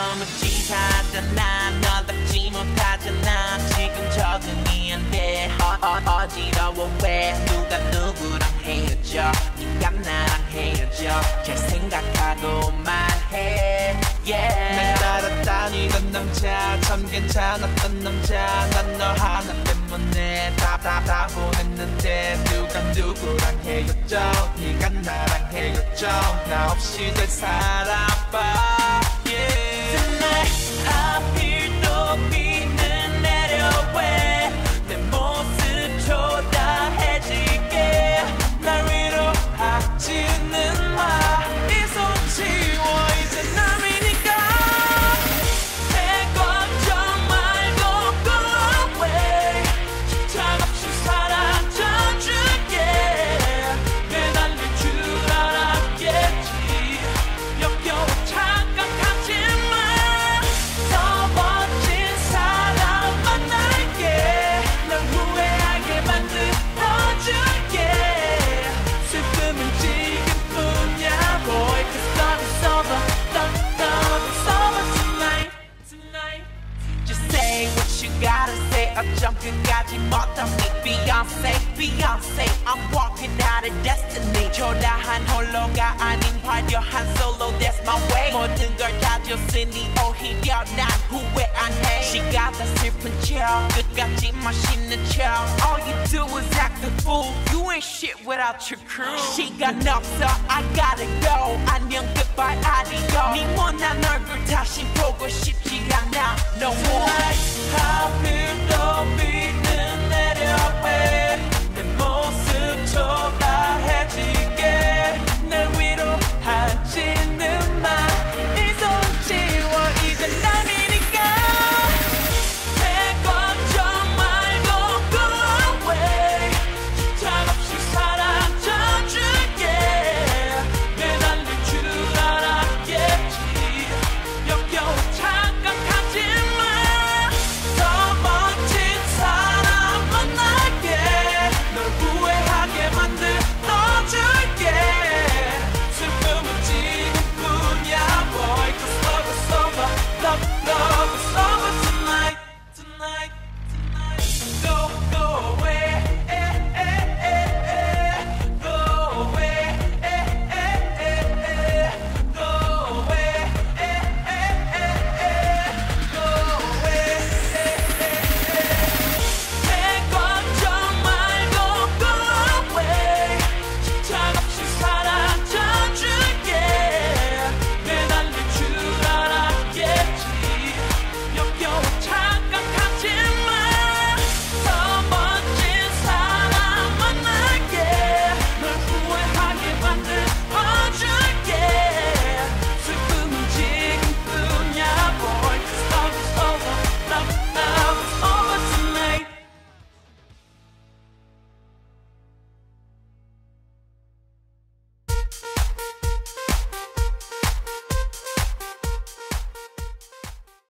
너무 치사하잖아 너답지 못하잖아 지금 적응이 안돼 어지러워 왜 누가 누구랑 헤어져 네가 나랑 헤어져 잘 생각하고 말해 yeah. 날 따라다니던 남자 참 괜찮았던 남자 난 너 하나 때문에 다 보냈는데 누가 누구랑 헤어져 네가 나랑 헤어져 나 없이 잘 살아봐 yeah. Tonight 하필 또 비는 내려 왜 내 모습 초라해지게 날 위로하지는 마 이 손 치워 이제 남이니까 내 걱정 말고 go away 참 없이 사라져줄게 매달릴 줄 알았겠지 역겨워 착각하지마 더 멋진 사람 만날게 널 후회하게 만들어줄게 슬픔은 지금뿐이야 boy cause love is over love is over tonight just say what you gotta say 어쩜 끝까지 못하니 Beyonce I'm walking out of destiny 초라한 홀로가 아닌 화려한 solo that's my way 모든 걸 다 줬으니 오히려 난 후회 안 해 시간다 슬픈 척 끝까지 멋있는 척 all you do is act the fool you ain't shit without your crew 시간 없어 I gotta go 안녕 goodbye adios 네 못난 얼굴 다시